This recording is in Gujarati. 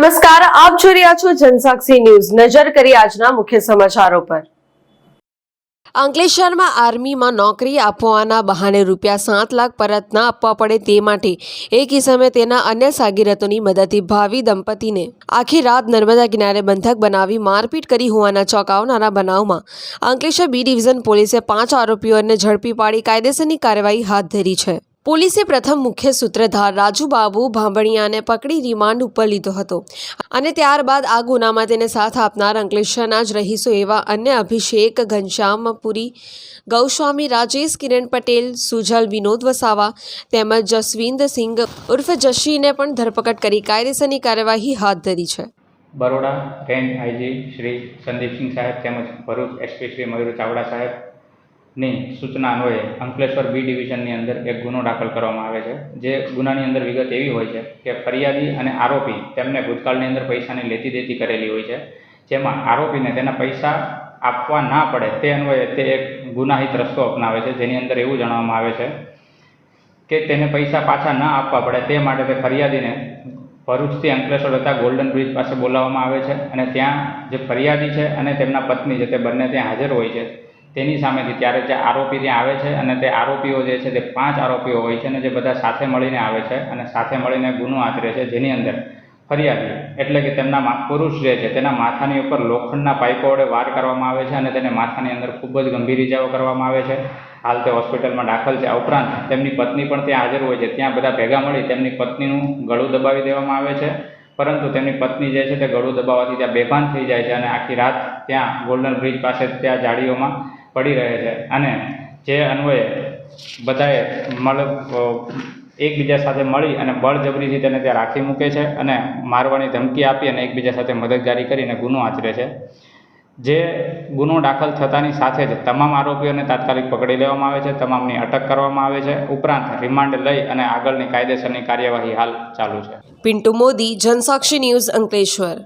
નમસ્કાર, આપ જોઈ રહ્યા છો જનસાક્ષી ન્યૂઝ। નજર કરી આજના મુખ્ય સમાચારો પર। અંકલેશ્વરમાં આર્મીમાં નોકરી આપવાના બહાને ₹7 લાખ પરત ન આપવા પડે તે માટે એક ઇસમે તેના અન્ય સાગીરતોની મદદથી ભાવિ દંપતીને આખી રાત નર્મદા કિનારે બંધક બનાવી મારપીટ કરી હોવાના ચોંકાવનારા બનાવમાં અંકલેશ્વર બી ડિવિઝન પોલીસે 5 આરોપીઓને ઝડપી પાડી કાયદેસરની કાર્યવાહી હાથ ધરી છે। પોલીસે પ્રથમ મુખ્ય સૂત્રધાર રાજુબાબુ ભાંભણિયાને પકડી રિમાન્ડ ઉપર લીધો હતો અને ત્યારબાદ આ ગુનામાં તેને સાથ આપનાર અંકલેશ્વરના જ રહીશો એવા અન્ય અભિષેક ઘનશ્યામપુરી, ગૌસ્વામી રાજેશ કિરણ પટેલ, સુજલ વિનોદ વસાવા તેમજ જસવિંદર સિંઘ ઉર્ફ જશીને પણ ધરપકડ કરી કાયદેસરની કાર્યવાહી હાથ ધરી છે। બરોડા રેન્જ આઈજી શ્રી સંદીપસિંહ સાહેબ તેમજ ભરૂચ એસપી શ્રી મયુર ચાવડા સાહેબની સૂચના અન્વયે અંકલેશ્વર બી ડિવિઝનની અંદર એક ગુનો દાખલ કરવામાં આવે છે। જે ગુનાની અંદર વિગત એવી હોય છે કે ફરિયાદી અને આરોપી તેમને ભૂતકાળની અંદર પૈસાની લેતી દેતી કરેલી હોય છે, જેમાં આરોપીને તેના પૈસા આપવા ના પડે તે અન્વયે તે એક ગુનાહિત રસ્તો અપનાવે છે, જેની અંદર એવું જણાવવામાં આવે છે કે તેને પૈસા પાછા ના આપવા પડે તે માટે તે ફરિયાદીને ભરૂચથી અંકલેશ્વર જતા ગોલ્ડન બ્રિજ પાસે બોલાવવામાં આવે છે અને ત્યાં જે ફરિયાદી છે અને તેમના પત્ની છે તે બંને ત્યાં હાજર હોય છે। તેની સામેથી ત્યારે જે આરોપી ત્યાં આવે છે અને તે આરોપીઓ જે છે તે 5 આરોપીઓ હોય છે અને જે બધા સાથે મળીને આવે છે અને સાથે મળીને ગુનો આચરે છે, જેની અંદર ફરિયાદી એટલે કે તેમના પુરુષ જે છે તેના માથાની ઉપર લોખંડના પાઇપો વડે વાર કરવામાં આવે છે અને તેને માથાની અંદર ખૂબ જ ગંભીર ઇજાઓ કરવામાં આવે છે। હાલ તે હોસ્પિટલમાં દાખલ છે। આ ઉપરાંત તેમની પત્ની પણ ત્યાં હાજર હોય છે। ત્યાં બધા ભેગા મળી તેમની પત્નીનું ગળું દબાવી દેવામાં આવે છે, પરંતુ તેમની પત્ની જે છે તે ગળું દબાવવાથી ત્યાં બેભાન થઈ જાય છે અને આખી રાત ત્યાં ગોલ્ડન બ્રિજ પાસે ત્યાં જાળીઓમાં પડી રહે છે અને જે અન્વયે બધાએ એકબીજા સાથે મળી અને બળજબરીથી તેને ત્યાં રાખી મૂકે છે અને મારવાની ધમકી આપી અને એકબીજા સાથે મદદગારી કરીને ગુનો આચરે છે। જે ગુનો દાખલ થતાની સાથે જ તમામ આરોપીઓને તાત્કાલિક પકડી લેવામાં આવે છે, તમામની અટક કરવામાં આવે છે, ઉપરાંત રિમાન્ડ લઈ અને આગળની કાયદેસરની કાર્યવાહી હાલ ચાલુ છે। પિન્ટુ મોદી, જનસાક્ષી ન્યૂઝ, અંકલેશ્વર।